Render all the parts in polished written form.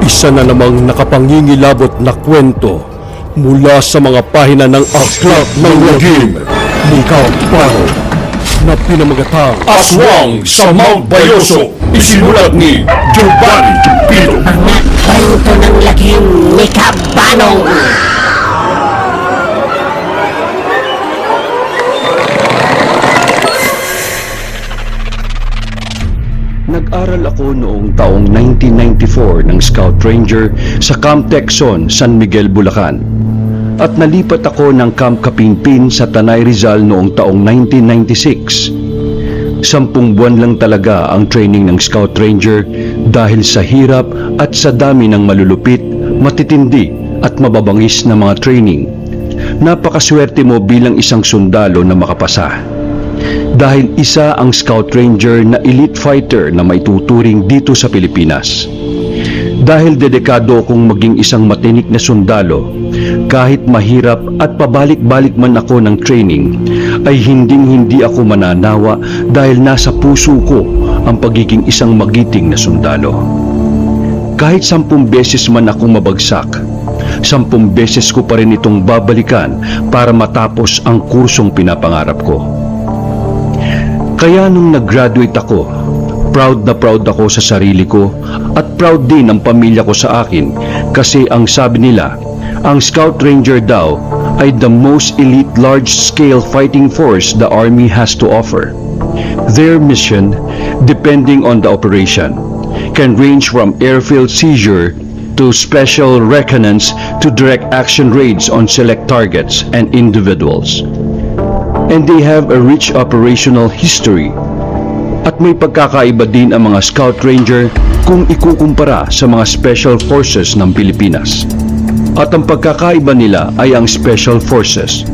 Isa na namang nakapangingilabot na kwento mula sa mga pahina ng Aklat ng Lagim ni Count Paro na pinamagatang Aswang sa Mount Bayoso, isinulat ni Giovanni Pino. Kwento ng Lagim ni Kabanong. Nag-aral ako noong taong 1994 ng Scout Ranger sa Camp Texon, San Miguel, Bulacan. At nalipat ako ng Camp Kapingpin sa Tanay, Rizal noong taong 1996. 10 buwan lang talaga ang training ng Scout Ranger dahil sa hirap at sa dami ng malulupit, matitindi at mababangis na mga training. Napakaswerte mo bilang isang sundalo na makapasa. Dahil isa ang Scout Ranger na elite fighter na may tuturing dito sa Pilipinas. Dahil dedikado akong maging isang matinik na sundalo, kahit mahirap at pabalik-balik man ako ng training, ay hindi ako mananawa dahil nasa puso ko ang pagiging isang magiting na sundalo. Kahit 10 beses man akong mabagsak, 10 beses ko pa rin itong babalikan para matapos ang kursong pinapangarap ko. Kaya nung nag-graduate ako, proud ako sa sarili ko at proud din ang pamilya ko sa akin kasi ang sabi nila, ang Scout Ranger daw ay the most elite large-scale fighting force the Army has to offer. Their mission, depending on the operation, can range from airfield seizure to special reconnaissance to direct action raids on select targets and individuals. And they have a rich operational history. At may pagkakaiba din ang mga Scout Ranger kung ikukumpara sa mga Special Forces ng Pilipinas. At ang pagkakaiba nila ay ang Special Forces.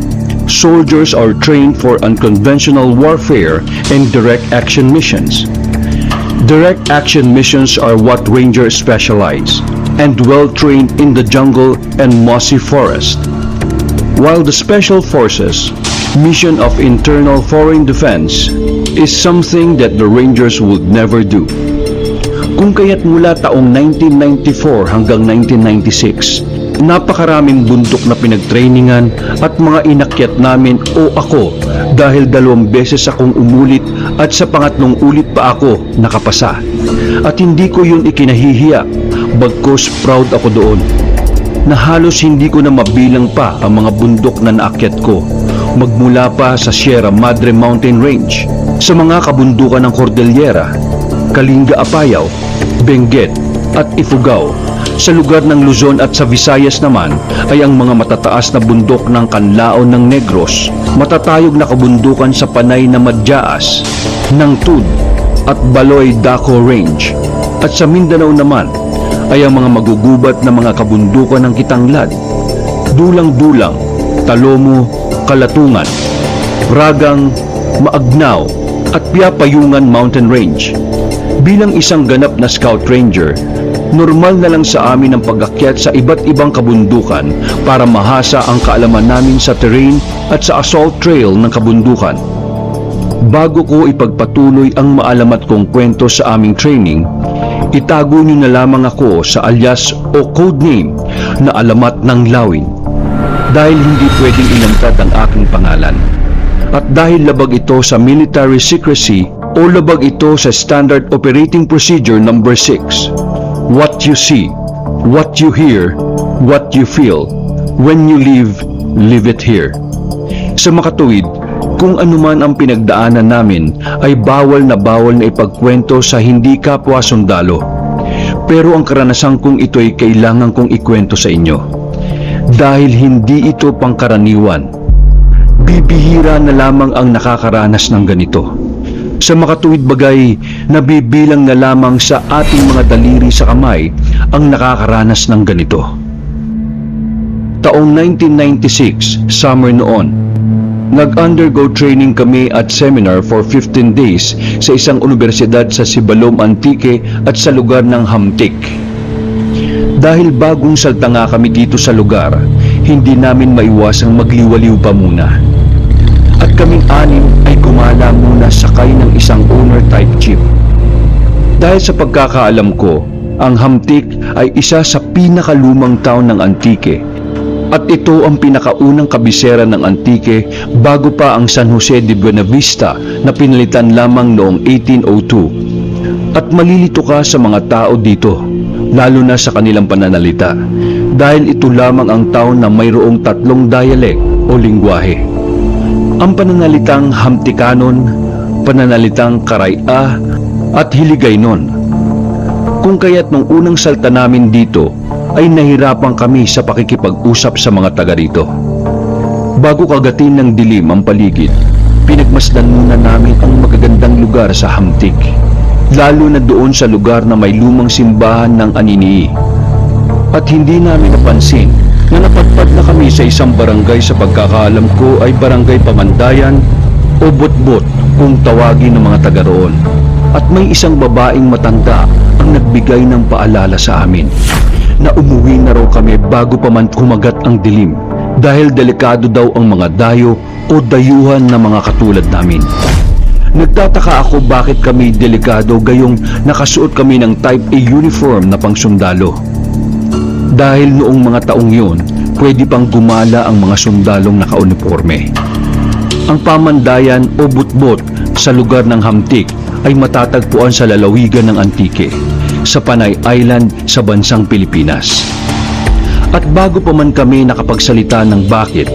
Soldiers are trained for unconventional warfare and direct action missions. Direct action missions are what Rangers specialize and well-trained in the jungle and mossy forest. While the Special Forces mission of internal foreign defense is something that the Rangers would never do. Kung kaya't mula taong 1994 hanggang 1996, napakaraming bundok na pinagtrainingan at mga inakyat namin o ako dahil 2 beses akong umulit at sa pangatlong ulit pa ako nakapasa. At hindi ko yun ikinahihiya, bagkus proud ako doon na halos hindi ko na mabilang pa ang mga bundok na naakyat ko, magmula pa sa Sierra Madre Mountain Range, sa mga kabundukan ng Cordillera, Kalinga Apayao, Benguet at Ifugao. Sa lugar ng Luzon at sa Visayas naman ay ang mga matataas na bundok ng Canlaon ng Negros, matatayog na kabundukan sa Panay na Madyaas, ng Tud at Baloy Daco Range. At sa Mindanao naman ay ang mga magugubat na mga kabundukan ng Kitanglad, Dulang-Dulang, Talomo, Kalatungan, Ragang, Maagnaw at Piapayungan Mountain Range. Bilang isang ganap na Scout Ranger, normal na lang sa amin ang pag-akyat sa iba't ibang kabundukan para mahasa ang kaalaman namin sa terrain at sa assault trail ng kabundukan. Bago ko ipagpatuloy ang maalamat kong kwento sa aming training, itago niyo na lamang ako sa alias o codename na Alamat ng Lawin. Dahil hindi pwedeng inangkat ang aking pangalan. At dahil labag ito sa military secrecy o labag ito sa Standard Operating Procedure No. 6. What you see, what you hear, what you feel, when you leave it here. Sa makatuwid, kung anuman ang pinagdaanan namin ay bawal na ipagkwento sa hindi kapwa sundalo. Pero ang karanasan kong ito'y kailangan kong ikwento sa inyo. Dahil hindi ito pangkaraniwan. Bibihira na lamang ang nakakaranas ng ganito. Sa makatuwid bagay, nabibilang na lamang sa ating mga daliri sa kamay ang nakakaranas ng ganito. Taong 1996, summer noon, nag-undergo training kami at seminar for 15 days sa isang universidad sa Sibalom Antique at sa lugar ng Hamtik. Dahil bagong salta nga kami dito sa lugar, hindi namin maiwasang magliwaliw pa muna. At kaming 6 ay gumala muna sakay ng isang owner-type jeep. Dahil sa pagkakaalam ko, Ang Hamtik ay isa sa pinakalumang town ng Antique at ito ang pinakaunang kabisera ng Antique bago pa ang San Jose de Buenavista na pinalitan lamang noong 1802. At malilito ka sa mga tao dito, lalo na sa kanilang pananalita, dahil ito lamang ang town na mayroong 3 dialect o lingwahe. Ang pananalitang Hamtikanon, pananalitang Karaya at Hiligaynon. Kung kaya't nung unang salta namin dito ay nahirapan kami sa pakikipag-usap sa mga taga rito. Bago kagatin ng dilim ang paligid, pinagmasdan muna namin ang magagandang lugar sa Hamtik, lalo na doon sa lugar na may lumang simbahan ng Aninii. At hindi namin napansin na napadpad na kami sa isang barangay sa pagkakaalam ko ay Barangay Pamandayan o Botbot kung tawagin ng mga taga roon. At may isang babaeng matanda ang nagbigay ng paalala sa amin na umuwi na raw kami bago pa man kumagat ang dilim dahil delikado daw ang mga dayo o dayuhan na mga katulad namin. Nagtataka ako bakit kami delikado gayong nakasuot kami ng Type A uniform na pangsundalo. Dahil noong mga taong yun, pwede pang gumala ang mga sundalong nakauniforme. Ang Pamandayan o Butbot sa lugar ng Hamtik ay matatagpuan sa lalawigan ng Antique, sa Panay Island sa bansang Pilipinas. At bago pa man kami nakapagsalita ng bakit,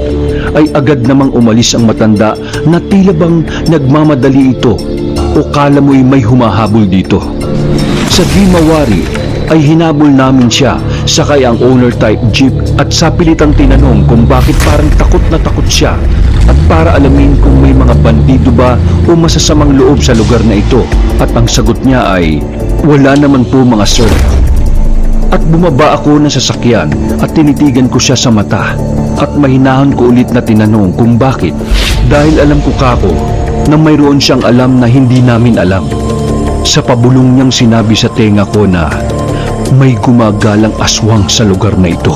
ay agad namang umalis ang matanda na tila bang nagmamadali ito o kala mo'y may humahabol dito. Sa di mawari ay hinabol namin siya, sakay ang owner type jeep at sapilitang tinanong kung bakit parang takot na takot siya at para alamin kung may mga bandido ba o masasamang loob sa lugar na ito. At ang sagot niya ay, wala naman po mga sir. At bumaba ako ng sasakyan at tinitigan ko siya sa mata at mahinahan ko ulit na tinanong kung bakit, dahil alam ko kako na mayroon siyang alam na hindi namin alam. Sa pabulong niyang sinabi sa tenga ko na may gumagalang aswang sa lugar na ito.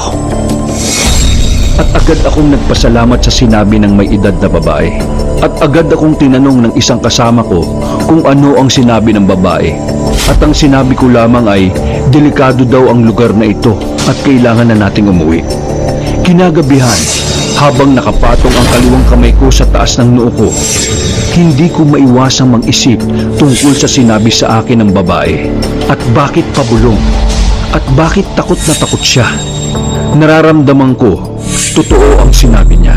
At agad akong nagpasalamat sa sinabi ng may edad na babae. At agad akong tinanong ng isang kasama ko kung ano ang sinabi ng babae. At ang sinabi ko lamang ay delikado daw ang lugar na ito at kailangan na nating umuwi. Kinagabihan, habang nakapatong ang kaliwang kamay ko sa taas ng noo ko, hindi ko maiwasang mag-isip tungkol sa sinabi sa akin ng babae. At bakit pabulong? At bakit takot na takot siya? Nararamdaman ko, totoo ang sinabi niya.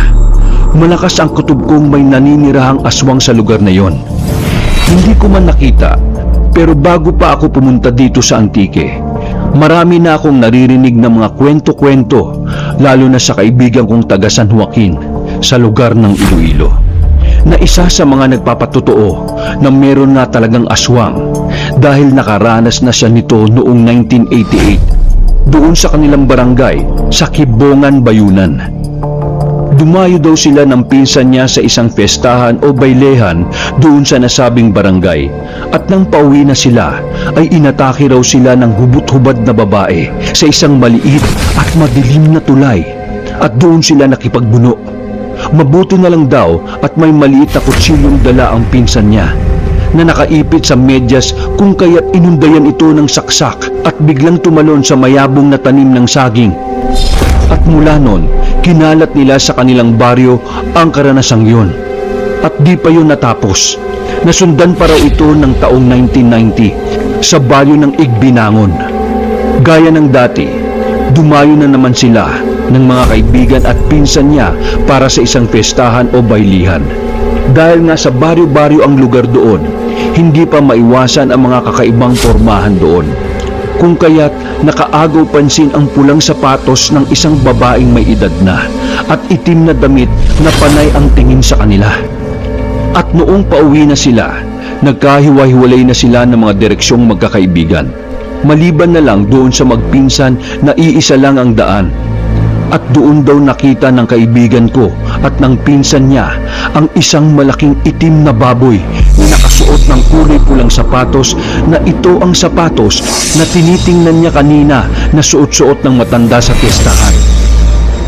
Malakas ang kutob kong may naninirahang aswang sa lugar na yon. Hindi ko man nakita, pero bago pa ako pumunta dito sa Antique, marami na akong naririnig ng mga kwento-kwento, lalo na sa kaibigan kong taga San Joaquin sa lugar ng Iloilo, na isa sa mga nagpapatotoo na meron na talagang aswang dahil nakaranas na siya nito noong 1988 doon sa kanilang barangay sa Kibongan, Bayunan. Dumayo daw sila ng pinsan niya sa isang festahan o bailehan doon sa nasabing barangay, at nang pauwi na sila ay inatake raw sila ng hubot-hubad na babae sa isang maliit at madilim na tulay, at doon sila nakipagbuno. Mabuti na lang daw at may maliit na kutsilyong dala ang pinsan niya na nakaipit sa medyas, kung kaya't inundayan ito ng saksak at biglang tumalon sa mayabong na tanim ng saging. At mula noon, kinalat nila sa kanilang baryo ang karanasang yun. At di pa yun natapos. Nasundan pa raw ito ng taong 1990 sa baryo ng Igbinangon. Gaya ng dati, dumayo na naman sila ng mga kaibigan at pinsan niya para sa isang festahan o bailihan. Dahil nga sa baryo-baryo ang lugar doon, hindi pa maiwasan ang mga kakaibang pormahan doon. Kung kaya't nakaagaw pansin ang pulang sapatos ng isang babaeng may edad na at itim na damit na panay ang tingin sa kanila. At noong pauwi na sila, nagkahiwa-hiwalay na sila ng mga direksyong magkakaibigan. Maliban na lang doon sa magpinsan na iisa lang ang daan. At doon daw nakita ng kaibigan ko at ng pinsan niya ang isang malaking itim na baboy na nakasuot ng kulay pulang sapatos, na ito ang sapatos na tinitingnan niya kanina na suot-suot ng matanda sa piyestahan.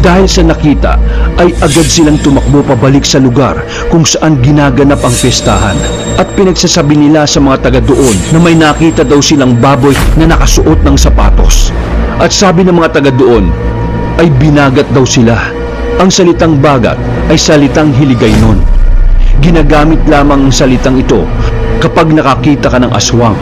Dahil sa nakita, ay agad silang tumakbo pabalik sa lugar kung saan ginaganap ang pestahan. At pinagsasabi nila sa mga taga doon na may nakita daw silang baboy na nakasuot ng sapatos. At sabi ng mga taga doon, ay binagat daw sila. Ang salitang bagat ay salitang Hiligaynon. Ginagamit lamang ang salitang ito kapag nakakita ka ng aswang.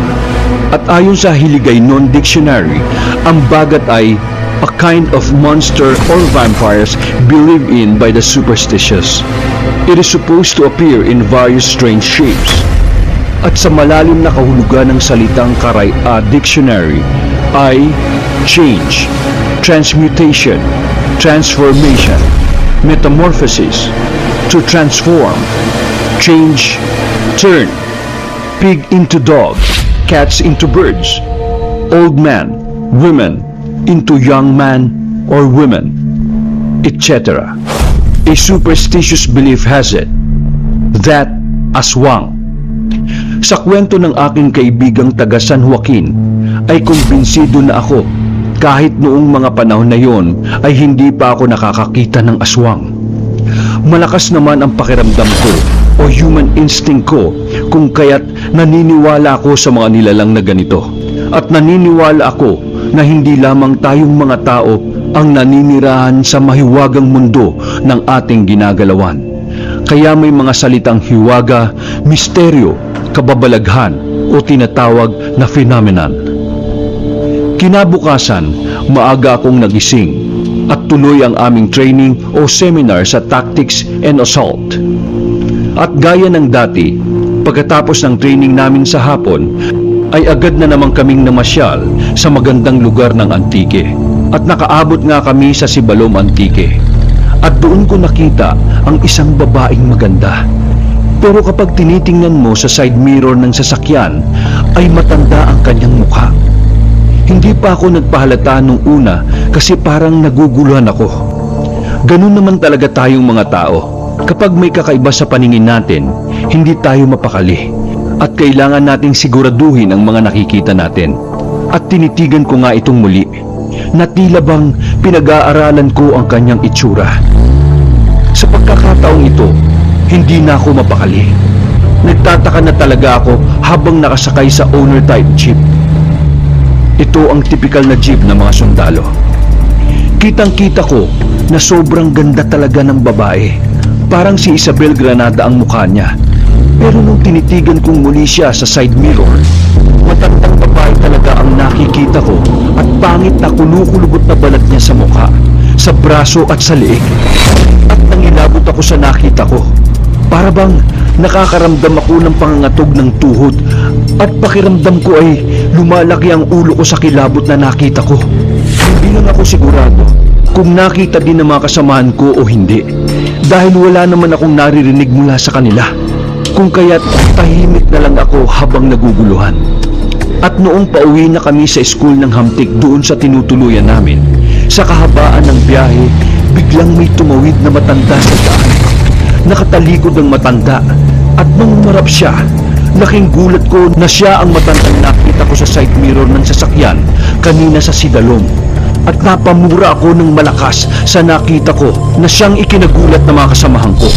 At ayon sa Hiligaynon Dictionary, ang bagat ay a kind of monster or vampires believed in by the superstitious. It is supposed to appear in various strange shapes. At sa malalim na kahulugan ng salitang Karay-a Dictionary ay change, transmutation, transformation, metamorphosis, to transform, change, turn, pig into dog, cats into birds, old man, women, into young man or women, etc. A superstitious belief has it that aswang. Sa kwento ng aking kaibigang taga San Joaquin, ay kumbinsido na ako kahit noong mga panahon na yon ay hindi pa ako nakakakita ng aswang. Malakas naman ang pakiramdam ko o human instinct ko kung kaya't naniniwala ako sa mga nilalang na ganito. At naniniwala ako na hindi lamang tayong mga tao ang naninirahan sa mahiwagang mundo ng ating ginagalawan. Kaya may mga salitang hiwaga, misteryo, kababalaghan o tinatawag na phenomenon. Kinabukasan, maaga akong nagising at tuloy ang aming training o seminar sa Tactics and Assault. At gaya ng dati, pagkatapos ng training namin sa hapon, ay agad na naman kaming namasyal sa magandang lugar ng Antique. At nakaabot nga kami sa Sibalom Antique. At doon ko nakita ang isang babaeng maganda. Pero kapag tinitingnan mo sa side mirror ng sasakyan, ay matanda ang kanyang mukha. Hindi pa ako nagpahalata nung una kasi parang naguguluhan ako. Ganun naman talaga tayong mga tao. Kapag may kakaiba sa paningin natin, hindi tayo mapakali. At kailangan nating siguraduhin ang mga nakikita natin. At tinitigan ko nga itong muli, na tila bang pinag-aaralan ko ang kanyang itsura. Sa pagkakataong ito, hindi na ako mapakali. Nagtataka na talaga ako habang nakasakay sa owner-type jeep. Ito ang tipikal na jeep ng mga sundalo. Kitang-kita ko na sobrang ganda talaga ng babae. Parang si Isabel Granada ang mukha niya. Pero nung tinitigan kong muli siya sa side mirror, matandang babae talaga ang nakikita ko at pangit na kulukulubot na balat niya sa mukha, sa braso at sa leeg. At nangilabot ako sa nakita ko. Para bang nakakaramdam ako ng pangangatog ng tuhod at pakiramdam ko ay lumalaki ang ulo ko sa kilabot na nakita ko. Hindi lang ako sigurado kung nakita din ng mga kasamahan ko o hindi dahil wala naman akong naririnig mula sa kanila. Kung kaya't tahimik na lang ako habang naguguluhan. At noong pauwi na kami sa school ng Hamtik doon sa tinutuluyan namin, sa kahabaan ng biyahe, biglang may tumawid na matanda sa daan. Nakatalikod ang matanda at nung umarap siya, laking gulat ko na siya ang matandang nakita ko sa side mirror ng sasakyan kanina sa Sidalom. At napamura ako ng malakas sa nakita ko na siyang ikinagulat ng mga kasamahan ko.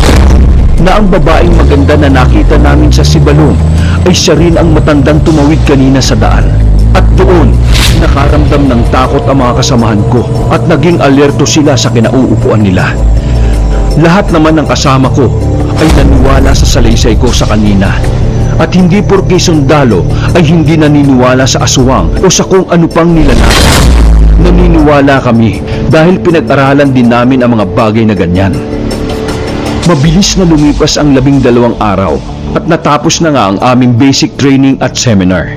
Na ang babaeng maganda na nakita namin sa Sibalom ay siya rin ang matandang tumawid kanina sa daan. At doon, nakaramdam ng takot ang mga kasamahan ko at naging alerto sila sa kinauupuan nila. Lahat naman ng kasama ko ay naniwala sa salaysay ko sa kanina. At hindi porke sundalo ay hindi naniniwala sa aswang o sa kung ano pang nilalang. Naniniwala kami dahil pinag-aralan din namin ang mga bagay na ganyan. Mabilis na lumipas ang 12 araw at natapos na nga ang aming basic training at seminar.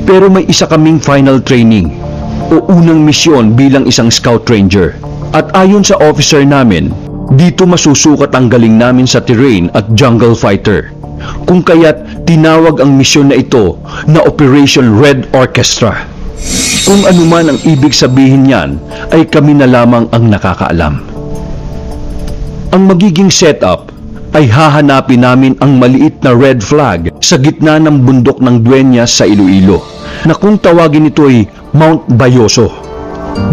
Pero may isa kaming final training o unang misyon bilang isang scout ranger. At ayon sa officer namin, dito masusukat ang galing namin sa terrain at jungle fighter. Kung kaya't tinawag ang misyon na ito na Operation Red Orchestra. Kung ano man ang ibig sabihin niyan ay kami na lamang ang nakakaalam. Ang magiging setup ay hahanapin namin ang maliit na red flag sa gitna ng bundok ng Dueñas sa Iloilo na kung tawagin ito ay Mount Bayoso.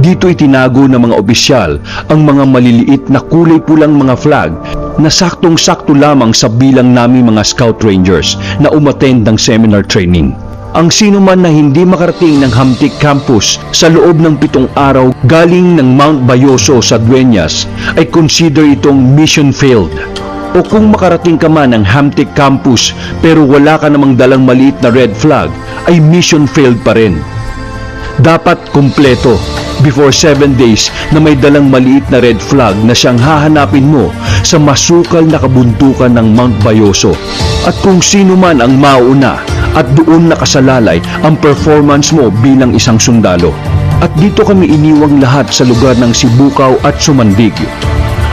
Dito itinago ng mga opisyal ang mga maliliit na kulay pulang mga flag na saktong-sakto lamang sa bilang naming mga Scout Rangers na umattend ng seminar training. Ang sino man na hindi makarating ng Hamtic Campus sa loob ng 7 araw galing ng Mount Bayoso sa Dueñas ay consider itong mission failed. O kung makarating ka man ng Hamtic Campus pero wala ka namang dalang maliit na red flag ay mission failed pa rin. Dapat kumpleto before 7 days na may dalang maliit na red flag na siyang hahanapin mo sa masukal na kabundukan ng Mount Bayoso. At kung sino man ang mauna at doon nakasalalay ang performance mo bilang isang sundalo. At dito kami iniwang lahat sa lugar ng Sibukaw at Sumandig.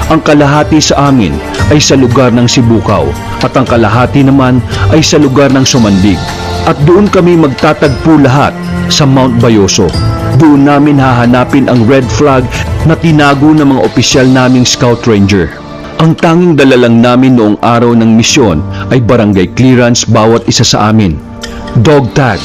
Ang kalahati sa amin ay sa lugar ng Sibukaw at ang kalahati naman ay sa lugar ng Sumandig. At doon kami magtatagpo lahat sa Mount Bayoso. Doon namin hahanapin ang red flag na tinago ng mga opisyal naming Scout Ranger. Ang tanging dala lang namin noong araw ng misyon ay barangay clearance bawat isa sa amin, dog tag,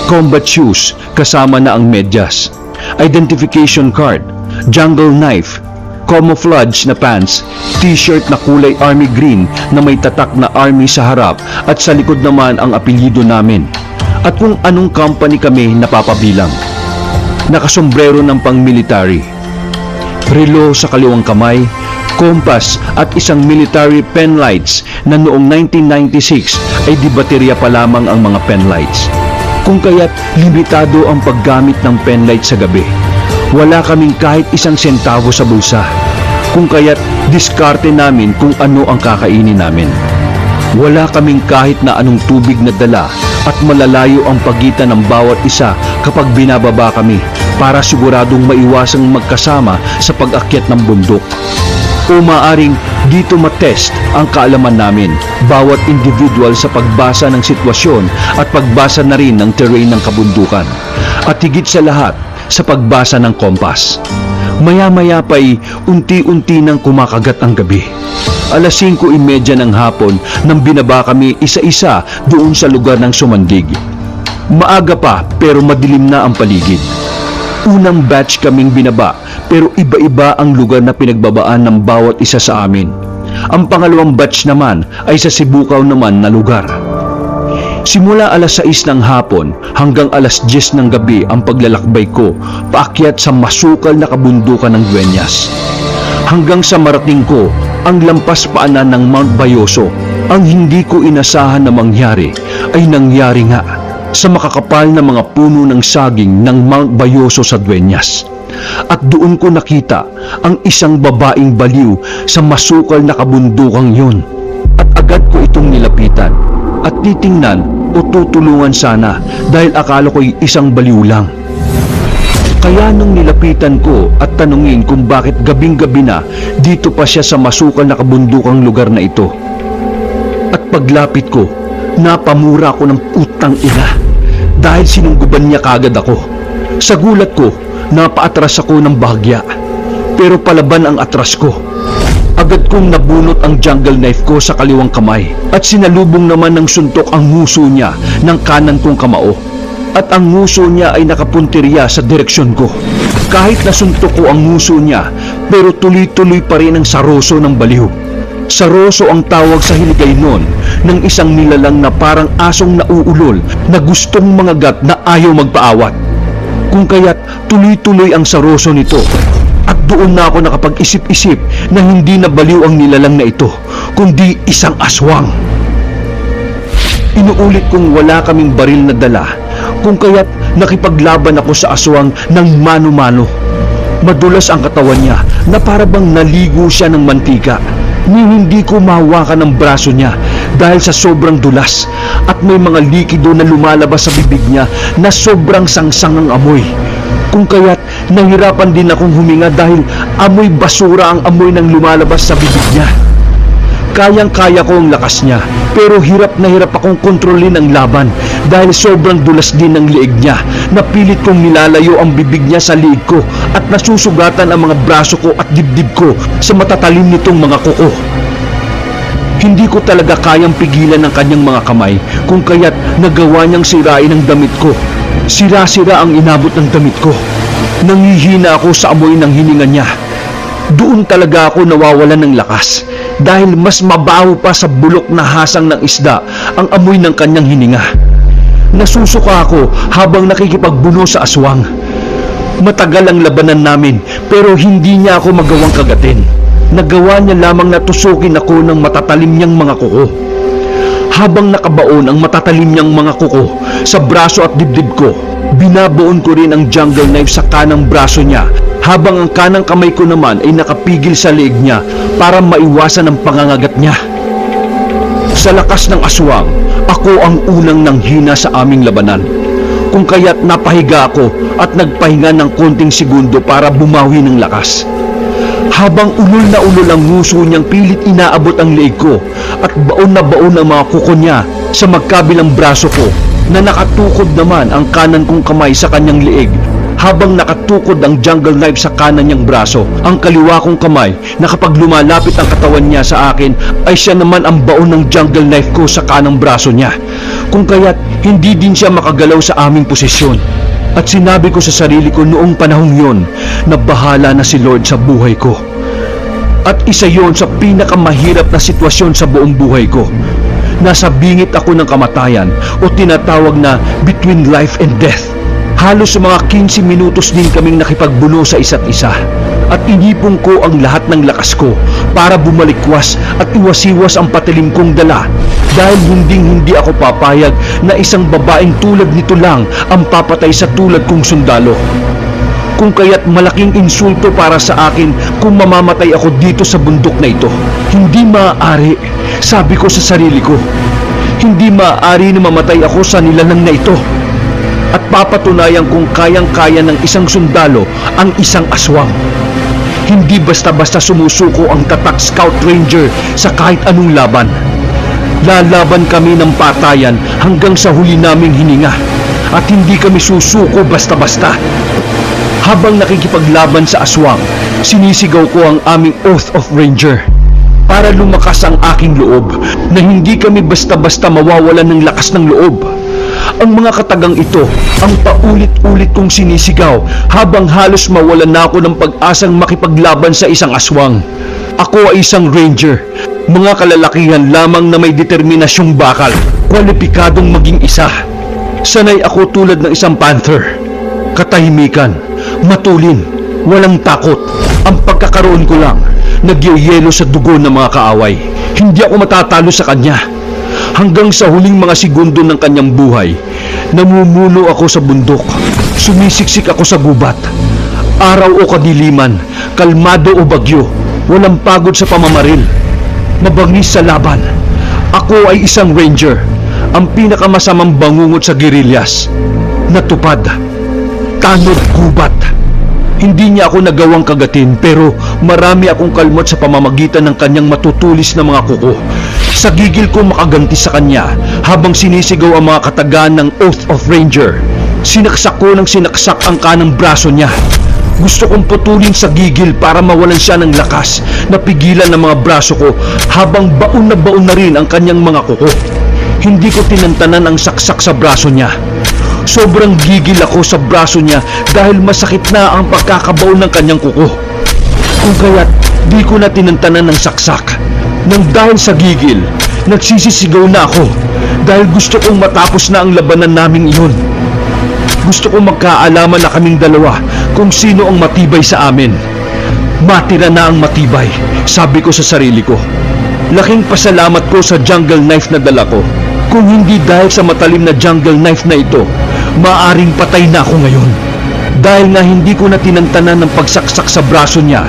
combat shoes kasama na ang medyas, identification card, jungle knife, camouflage na pants, t-shirt na kulay army green na may tatak na army sa harap at sa likod naman ang apelyido namin at kung anong company kami napapabilang. Nakasombrero ng pang-military, relo sa kaliwang kamay, kompas at isang military pen lights na noong 1996 ay di baterya pa lamang ang mga pen lights. Kung kaya't limitado ang paggamit ng pen light sa gabi. Wala kaming kahit 1 sentavo sa bulsa. Kung kaya't diskarte namin kung ano ang kakainin namin. Wala kaming kahit na anong tubig na dala at malalayo ang pagitan ng bawat isa kapag binababa kami para siguradong maiwasang magkasama sa pag-akyat ng bundok. O maaring dito matest ang kaalaman namin, bawat individual sa pagbasa ng sitwasyon at pagbasa na rin ng terrain ng kabundukan. At higit sa lahat, sa pagbasa ng kompas. Maya-maya pa'y unti-unti nang kumakagat ang gabi. 5:30 ng hapon nang binaba kami isa-isa doon sa lugar ng Sumandig. Maaga pa pero madilim na ang paligid. Unang batch kaming binaba pero iba-iba ang lugar na pinagbabaan ng bawat isa sa amin. Ang pangalawang batch naman ay sa Sibukaw naman na lugar. Simula 6:00 ng hapon hanggang 10:00 ng gabi ang paglalakbay ko paakyat sa masukal na kabundukan ng Dueñas. Hanggang sa marating ko ang lampas paanan ng Mount Bayoso, ang hindi ko inasahan na mangyari ay nangyari nga sa makakapal na mga puno ng saging ng Mount Bayoso sa Dueñas. At doon ko nakita ang isang babaeng baliw sa masukal na kabundukang yun. At agad ko itong nilapitan at titingnan o tutulungan sana dahil akala ko'y isang baliw lang. Kaya nung nilapitan ko at tanungin kung bakit gabing-gabi na dito pa siya sa masukal na kabundukang lugar na ito. At paglapit ko, napamura ko ng utang ina dahil sinungguban niya kagad ako. Sa gulat ko, napaatras ako ng bahagya pero palaban ang atras ko. Agad kong nabunot ang jungle knife ko sa kaliwang kamay at sinalubong naman ng suntok ang nguso niya ng kanan kong kamao. At ang nguso niya ay nakapuntirya sa direksyon ko. Kahit nasuntok ko ang nguso niya, pero tuloy-tuloy pa rin ang saroso ng baliw. Saroso ang tawag sa Hiligay noon ng isang nilalang na parang asong nauulol na gustong mangagat na ayaw magpaawat. Kung kaya't tuloy-tuloy ang saroso nito. At doon na ako nakapag-isip-isip na hindi na baliw ang nilalang na ito, kundi isang aswang. Inuulit kong wala kaming baril na dala, kung kaya't nakipaglaban ako sa aswang ng mano-mano. Madulas ang katawan niya na parabang naligo siya ng mantika. Ni hindi ko mahawakan ang braso niya dahil sa sobrang dulas at may mga likido na lumalabas sa bibig niya na sobrang sangsang ang amoy. Kung kaya't nahirapan din akong huminga dahil amoy basura ang amoy ng lumalabas sa bibig niya. Kayang-kaya ko ang lakas niya pero hirap na hirap akong kontrolin ang laban dahil sobrang dulas din ng liig niya. Napilit kong nilalayo ang bibig niya sa liig ko at nasusugatan ang mga braso ko at dibdib ko sa matatalim nitong mga kuko. Hindi ko talaga kayang pigilan ang kanyang mga kamay kung kaya't nagawa niyang sirain ang damit ko. Sira-sira ang inabot ng damit ko. Nangihina ako sa amoy ng hininga niya. Doon talaga ako nawawalan ng lakas dahil mas mabaho pa sa bulok na hasang ng isda ang amoy ng kanyang hininga. Nasusuka ako habang nakikipagbuno sa aswang. Matagal ang labanan namin pero hindi niya ako magawang kagatin. Nagawa niya lamang na tusukin ako ng matatalim niyang mga kuko. Habang nakabaon ang matatalim niyang mga kuko sa braso at dibdib ko, binabaon ko rin ang jungle knife sa kanang braso niya habang ang kanang kamay ko naman ay nakapigil sa leeg niya para maiwasan ang pangangagat niya. Sa lakas ng aswang, ako ang unang nanghina sa aming labanan. Kung kaya't napahiga ako at nagpahinga ng konting segundo para bumawi ng lakas. Habang ulol na ulol ang nguso niyang pilit inaabot ang leeg ko at baon na baon ang mga kuko niya sa magkabilang braso ko na nakatukod naman ang kanan kong kamay sa kanyang leeg habang nakatukod ang jungle knife sa kanan niyang braso. Ang kaliwa kong kamay na kapag lumalapit ang katawan niya sa akin ay siya naman ang baon ng jungle knife ko sa kanang braso niya. Kung kaya't hindi din siya makagalaw sa aming posisyon. At sinabi ko sa sarili ko noong panahong yon na bahala na si Lord sa buhay ko. At isa yon sa pinakamahirap na sitwasyon sa buong buhay ko. Nasa bingit ako ng kamatayan o tinatawag na between life and death. Halos sa mga 15 minutos din kaming nakipagbuno sa isa't isa. At inipon ko ang lahat ng lakas ko para bumalikwas at iwasiwas ang patilim kong dala. Dahil hindi ako papayag na isang babaeng tulad nito lang ang papatay sa tulad kong sundalo. Kung kaya't malaking insulto para sa akin kung mamamatay ako dito sa bundok na ito. Hindi maaari, sabi ko sa sarili ko. Hindi maaari na mamatay ako sa nilalang na ito. At papatunayan kung kayang-kaya ng isang sundalo ang isang aswang. Hindi basta-basta sumusuko ang tatak Scout Ranger sa kahit anong laban. Lalaban kami ng patayan hanggang sa huli naming hininga. At hindi kami susuko basta-basta. Habang nakikipaglaban sa aswang, sinisigaw ko ang aming Oath of Ranger para lumakas ang aking loob na hindi kami basta-basta mawawalan ng lakas ng loob. Ang mga katagang ito ang paulit-ulit kong sinisigaw habang halos mawalan na ako ng pag-asang makipaglaban sa isang aswang. Ako ay isang ranger, mga kalalakihan lamang na may determinasyong bakal, kwalipikadong maging isa. Sanay ako tulad ng isang panther. Katahimikan, matulin, walang takot. Ang pagkakaroon ko lang, nagyayelo sa dugo ng mga kaaway. Hindi ako matatalo sa kanya. Hanggang sa huling mga segundo ng kanyang buhay, namumuno ako sa bundok. Sumisiksik ako sa gubat. Araw o kadiliman, kalmado o bagyo, walang pagod sa pamamaril. Mabangis sa laban. Ako ay isang ranger, ang pinakamasamang bangungot sa gerilyas. Natupad, tanod gubat. Hindi niya ako nagawang kagatin pero marami akong kalmot sa pamamagitan ng kanyang matutulis na mga kuko. Sa gigil ko makaganti sa kanya habang sinisigaw ang mga katagaan ng Oath of Ranger. Sinaksak ko ng sinaksak ang kanang braso niya. Gusto kong putulin sa gigil para mawalan siya ng lakas. Napigilan ng mga braso ko habang baon na rin ang kanyang mga kuko. Hindi ko tinantanan ang saksak sa braso niya. Sobrang gigil ako sa braso niya dahil masakit na ang pagkakabaon ng kanyang kuko. Kung kaya't di ko na tinantanan ng saksak. Nang dahil sa gigil, nagsisisigaw na ako dahil gusto kong matapos na ang labanan naming iyon. Gusto kong magkaalaman na kaming dalawa kung sino ang matibay sa amin. Matira na ang matibay, sabi ko sa sarili ko. Laking pasalamat ko sa jungle knife na dala ko. Kung hindi dahil sa matalim na jungle knife na ito, maaring patay na ako ngayon. Dahil nga hindi ko na tinantanan ng pagsaksak sa braso niya,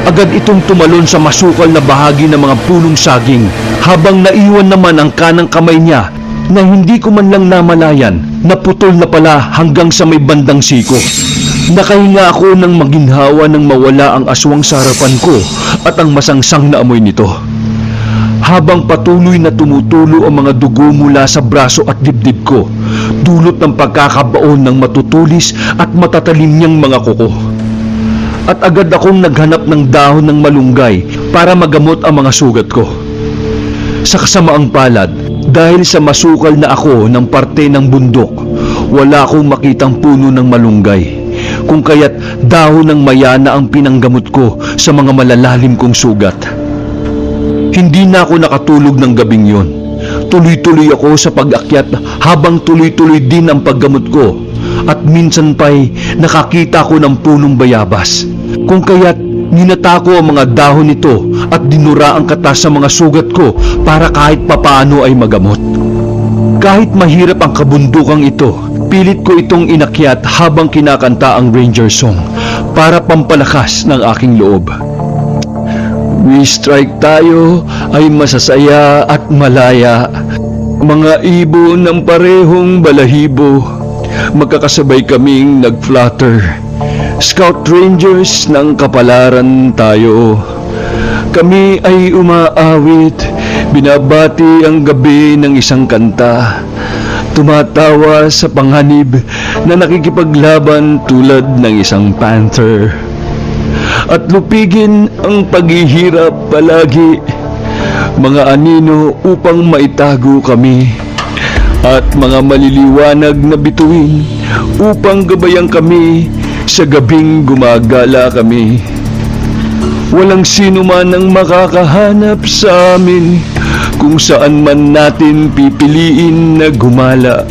agad itong tumalon sa masukal na bahagi ng mga punong saging habang naiwan naman ang kanang kamay niya na hindi ko man lang namalayan na putol na pala hanggang sa may bandang siko. Nakahinga ako ng maginhawa nang mawala ang aswang sa harapan ko at ang masangsang na amoy nito. Habang patuloy na tumutulo ang mga dugo mula sa braso at dibdib ko, dulot ng pagkakabaon ng matutulis at matatalim niyang mga kuko. At agad akong naghanap ng dahon ng malunggay para magamot ang mga sugat ko. Sa kasamaang palad, dahil sa masukal na ako ng parte ng bundok, wala akong makitang puno ng malunggay. kung kaya't dahon ng mayana ang pinanggamot ko sa mga malalalim kong sugat. Hindi na ako nakatulog ng gabing yon. Tuloy-tuloy ako sa pag-akyat habang tuloy-tuloy din ang paggamot ko. At minsan pa'y nakakita ko ng punong bayabas. Kung kaya't ninata ko ang mga dahon nito at dinura ang katas sa mga sugat ko para kahit papaano ay magamot. Kahit mahirap ang kabundukang ito, pilit ko itong inakyat habang kinakanta ang Ranger Song para pampalakas ng aking loob. We strike tayo ay masasaya at malaya, mga ibon ng parehong balahibo. Magkakasabay kaming nag-flutter, Scout Rangers ng kapalaran tayo. Kami ay umaawit, binabati ang gabi ng isang kanta. Tumatawa sa panganib na nakikipaglaban tulad ng isang panther. At lupigin ang paghihirap palagi, mga anino upang maitago kami. At mga maliliwanag na bituin upang gabayan kami sa gabing gumagala kami. Walang sino man ang makakahanap sa amin kung saan man natin pipiliin na gumala.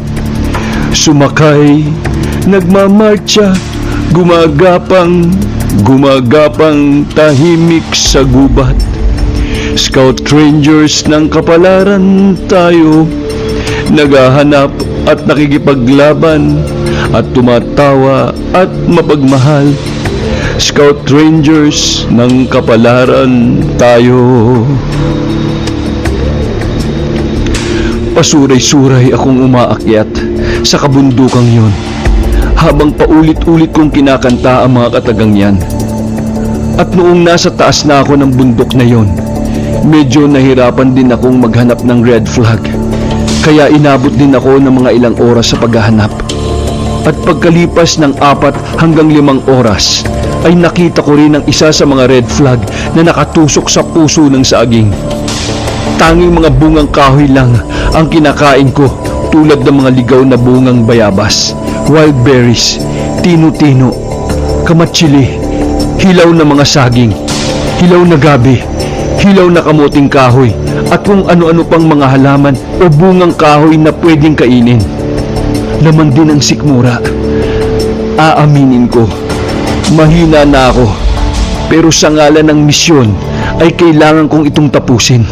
Sumakay, nagmamarcha, gumagapang tahimik sa gubat. Scout Rangers ng kapalaran tayo, naghahanap at nakikipaglaban at tumatawa at mapagmahal. Scout Rangers ng kapalaran tayo. Pasuray-suray akong umaakyat sa kabundukang yon habang paulit-ulit kong kinakanta ang mga katagang yan. At noong nasa taas na ako ng bundok na yon, medyo nahirapan din akong maghanap ng red flag. Kaya inabot din ako ng mga ilang oras sa paghahanap. At pagkalipas ng 4 hanggang 5 oras, ay nakita ko rin ang isa sa mga red flag na nakatusok sa puso ng saging. Tanging mga bungang kahoy lang ang kinakain ko, tulad ng mga ligaw na bungang bayabas, wild berries, tino-tino, kamatsili, hilaw na mga saging, hilaw na gabi, hilaw na kamuting kahoy, at kung ano-ano pang mga halaman o bungang kahoy na pwedeng kainin. Laman din ang sikmura. Aaminin ko, mahina na ako, pero sa ngalan ng misyon ay kailangan kong itong tapusin.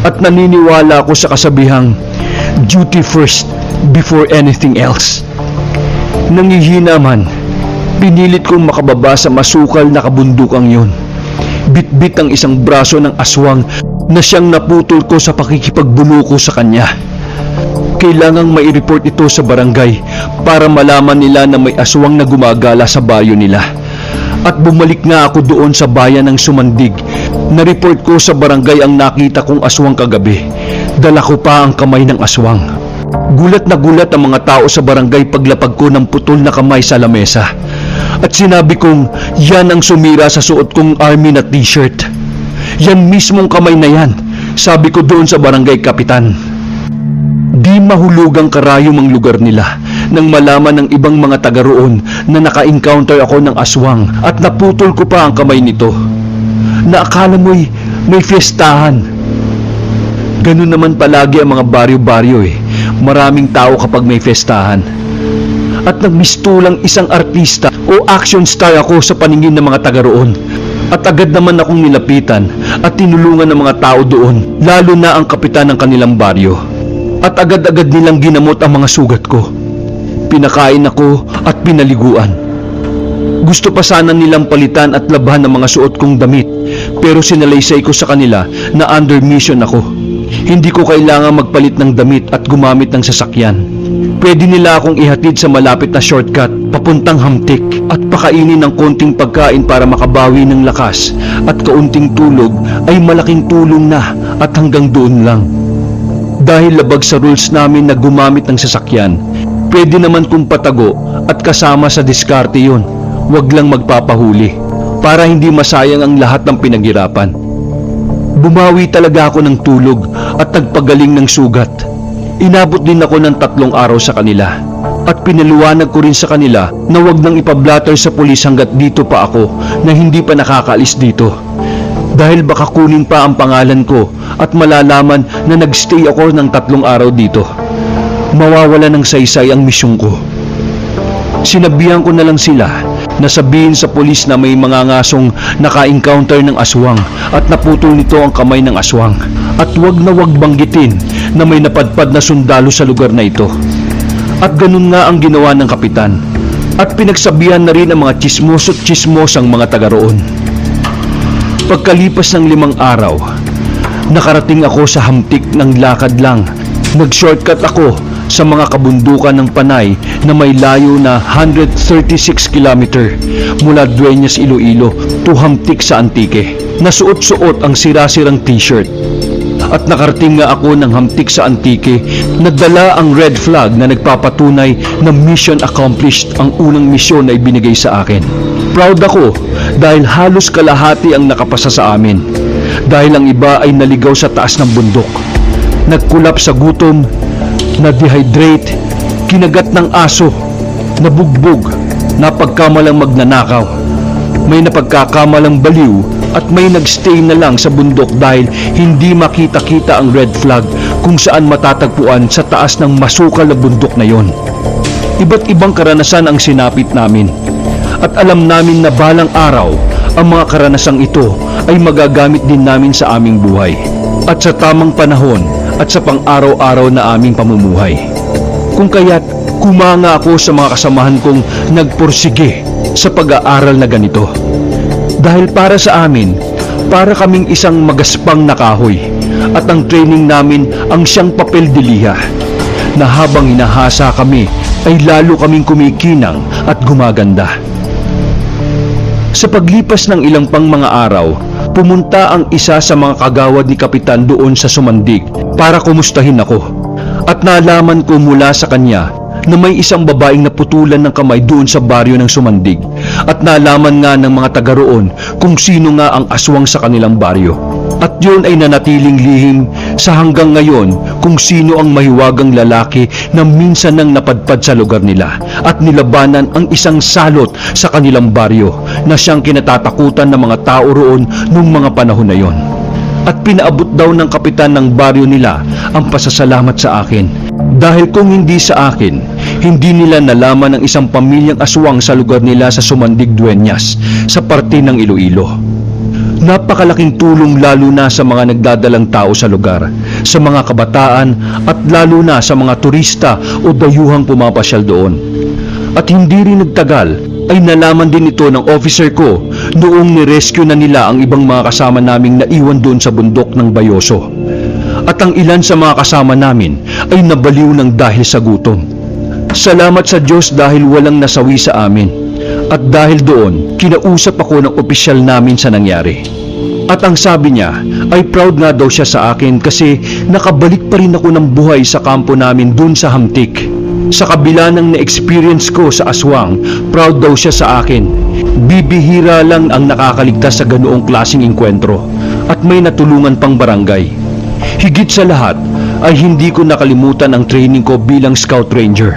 At naniniwala ako sa kasabihang duty first before anything else. Nangihina man, pinilit kong makababa sa masukal na kabundukang yon. Bit-bit ang isang braso ng aswang na siyang naputol ko sa pakikipagbuluko sa kanya. Kailangang mai-report ito sa barangay para malaman nila na may aswang na gumagala sa bayo nila. At bumalik nga ako doon sa bayan ng Sumandig. Na-report ko sa barangay ang nakita kong aswang kagabi. Dala ko pa ang kamay ng aswang. Gulat na gulat ang mga tao sa barangay paglapag ko ng putol na kamay sa lamesa. At sinabi kong yan ang sumira sa suot kong army na t-shirt. Yan mismong kamay na yan, sabi ko doon sa barangay kapitan. Di mahulugang karayom ang lugar nila nang malaman ng ibang mga taga roon na naka-encounter ako ng aswang at naputol ko pa ang kamay nito. Naakala mo'y may fiestahan. Ganun naman palagi ang mga baryo-baryo eh. Maraming tao kapag may fiestahan. At nagmistulang isang artista o action star ako sa paningin ng mga taga roon. At agad naman akong nilapitan at tinulungan ng mga tao doon, lalo na ang kapitan ng kanilang baryo. At agad-agad nilang ginamot ang mga sugat ko. Pinakain ako at pinaliguan. Gusto pa sana nilang palitan at labhan ng mga suot kong damit, pero sinalaysay ko sa kanila na under mission ako. Hindi ko kailangan magpalit ng damit at gumamit ng sasakyan. Pwede nila akong ihatid sa malapit na shortcut papuntang Hamtik at pakainin ng konting pagkain para makabawi ng lakas, at kaunting tulog ay malaking tulong na at hanggang doon lang. Dahil labag sa rules namin na gumamit ng sasakyan, pwede naman kong patago at kasama sa diskarte yun. Huwag lang magpapahuli para hindi masayang ang lahat ng pinaghirapan. Bumawi talaga ako ng tulog at nagpagaling ng sugat. Inabot din ako ng 3 araw sa kanila. At At pinaliwanag ko rin sa kanila na wag nang ipablatter sa pulis hanggat dito pa ako na hindi pa nakakaalis dito. Dahil baka kunin pa ang pangalan ko at malalaman na nagstay ako ng 3 araw dito. Mawawala ng saysay ang misyon ko. Sinabihan ko na lang sila na sabihin sa pulis na may mga ngasong naka-encounter ng aswang at naputol nito ang kamay ng aswang. At wag na wag banggitin na may napadpad na sundalo sa lugar na ito. At ganun nga ang ginawa ng kapitan. At pinagsabihan na rin ang mga tsismoso't tsismosang mga taga roon. Pagkalipas ng 5 araw, nakarating ako sa hamtik ng lakad lang. Nag-shortcut ako sa mga kabundukan ng Panay na may layo na 136 km mula Dueñas, Iloilo to hamtik sa Antique. Nasuot-suot ang sira-sirang t-shirt. At nakarating nga ako ng hamtik sa Antique, nagdala ang red flag na nagpapatunay na mission accomplished ang unang misyon na ibinigay sa akin. Proud ako dahil halos kalahati ang nakapasa sa amin. Dahil ang iba ay naligaw sa taas ng bundok. Nagkulap sa gutom, na-dehydrate, kinagat ng aso, nabugbog, napagkamalang magnanakaw. May napagkakamalang baliw at may nagstay na lang sa bundok dahil hindi makita-kita ang red flag kung saan matatagpuan sa taas ng masukal na bundok na yon. Iba't ibang karanasan ang sinapit namin. At alam namin na balang araw, ang mga karanasang ito ay magagamit din namin sa aming buhay. At sa tamang panahon at sa pang-araw-araw na aming pamumuhay. Kung kaya't kumanga ako sa mga kasamahan kong nagpursige sa pag-aaral na ganito. Dahil para sa amin, para kaming isang magaspang na kahoy at ang training namin ang siyang papel de liha na habang hinahasa kami ay lalo kaming kumikinang at gumaganda. Sa paglipas ng ilang pang mga araw, pumunta ang isa sa mga kagawad ni Kapitan doon sa Sumandig para kumustahin ako. At nalaman ko mula sa kanya na may isang babaeng naputulan ng kamay doon sa baryo ng Sumandig. At nalaman nga ng mga taga roon kung sino nga ang aswang sa kanilang baryo. At yun ay nanatiling lihim sa hanggang ngayon kung sino ang mahiwagang lalaki na minsan nang napadpad sa lugar nila at nilabanan ang isang salot sa kanilang baryo na siyang kinatatakutan ng mga tao roon nung mga panahon na yon. At pinaabot daw ng kapitan ng baryo nila ang pasasalamat sa akin. Dahil kung hindi sa akin, hindi nila nalaman ang isang pamilyang aswang sa lugar nila sa Sumandig, Dueñas, sa parte ng Iloilo. Napakalaking tulong lalo na sa mga nagdadalang tao sa lugar, sa mga kabataan at lalo na sa mga turista o dayuhang pumapasyal doon. At hindi rin nagtagal ay nalaman din ito ng officer ko noong nirescue na nila ang ibang mga kasama naming naiwan doon sa bundok ng Bayoso. At ang ilan sa mga kasama namin ay nabaliw ng dahil sa gutom. Salamat sa Diyos dahil walang nasawi sa amin. At dahil doon, kinausap ako ng opisyal namin sa nangyari. At ang sabi niya ay proud nga daw siya sa akin kasi nakabalik pa rin ako ng buhay sa kampo namin dun sa hamtik. Sa kabila ng na-experience ko sa aswang, proud daw siya sa akin. Bibihira lang ang nakakaligtas sa ganoong klaseng engkwentro at may natulungan pang barangay. Higit sa lahat ay hindi ko nakalimutan ang training ko bilang Scout Ranger.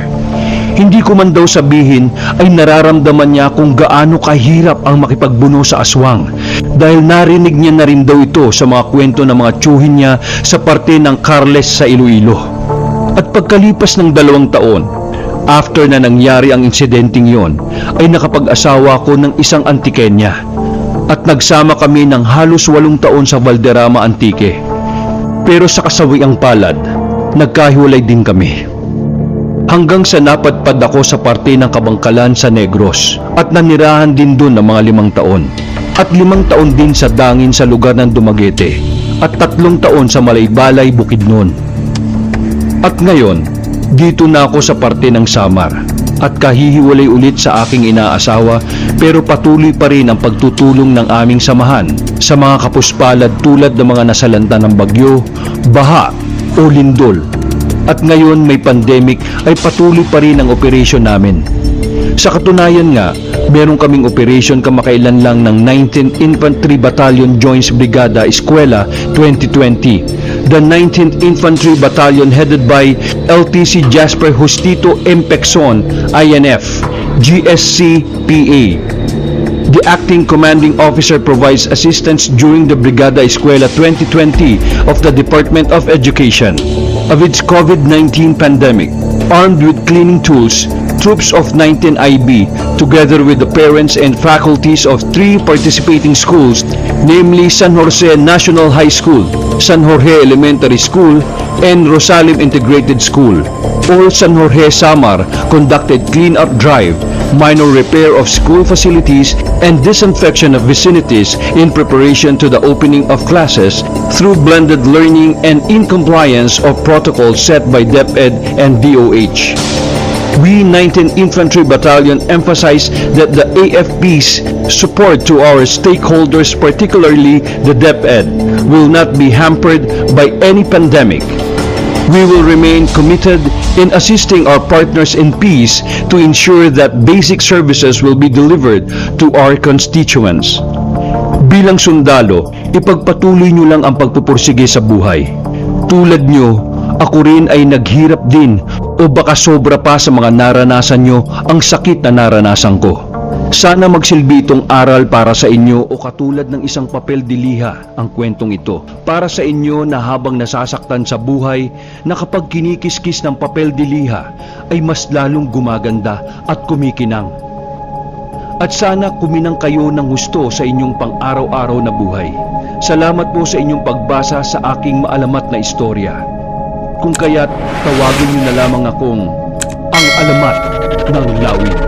Hindi ko man daw sabihin ay nararamdaman niya kung gaano kahirap ang makipagbuno sa aswang dahil narinig niya na rin daw ito sa mga kwento ng mga tiyuhin niya sa parte ng Carles sa Iloilo. At pagkalipas ng 2 taon, after na nangyari ang insidenteng yon, ay nakapag-asawa ko ng isang Antiqueña at nagsama kami ng halos 8 taon sa Valderrama, Antique. Pero sa kasawiang palad, nagkahiwalay din kami. Hanggang sa napadpad ako sa parte ng Kabangkalan sa Negros at nanirahan din doon ng mga 5 taon. At 5 taon din sa Dangin sa lugar ng Dumaguete at 3 taon sa Malaybalay, Bukidnon. At ngayon, dito na ako sa parte ng Samar at kahihiwalay ulit sa aking inaasawa pero patuloy pa rin ang pagtutulong ng aming samahan sa mga kapuspalad tulad ng mga nasalanta ng bagyo, baha o lindol. At ngayon may pandemic ay patuloy pa rin ang operasyon namin. Sa katunayan nga, meron kaming operation kamakailan lang ng 19th Infantry Battalion Joins Brigada Eskwela 2020. The 19th Infantry Battalion headed by LTC Jasper Justito M. Pexon, INF, GSC-PA. The acting commanding officer provides assistance during the Brigada Eskwela 2020 of the Department of Education. Amidst COVID-19 pandemic, armed with cleaning tools, troops of 19IB, together with the parents and faculties of 3 participating schools, namely San Jose National High School, San Jorge Elementary School, and Rosalim Integrated School, or San Jorge Samar, conducted clean-up drive, minor repair of school facilities, and disinfection of vicinities in preparation to the opening of classes through blended learning and in compliance of protocols set by DepEd and DOH. We 19th Infantry Battalion emphasize that the AFP's support to our stakeholders, particularly the DepEd, will not be hampered by any pandemic. We will remain committed in assisting our partners in peace to ensure that basic services will be delivered to our constituents. Bilang sundalo, ipagpatuloy nyo lang ang pagpupursige sa buhay. Tulad nyo, ako rin ay naghirap din o baka sobra pa sa mga naranasan nyo ang sakit na naranasan ko. Sana magsilbi itong aral para sa inyo o katulad ng isang papel de liha ang kwentong ito. Para sa inyo na habang nasasaktan sa buhay, na kapag kinikiskis ng papel de liha ay mas lalong gumaganda at kumikinang. At sana kuminang kayo ng gusto sa inyong pang-araw-araw na buhay. Salamat po sa inyong pagbasa sa aking maalamat na istorya. Kung kaya't tawagin niyo na lamang akong ang alamat ng lawin.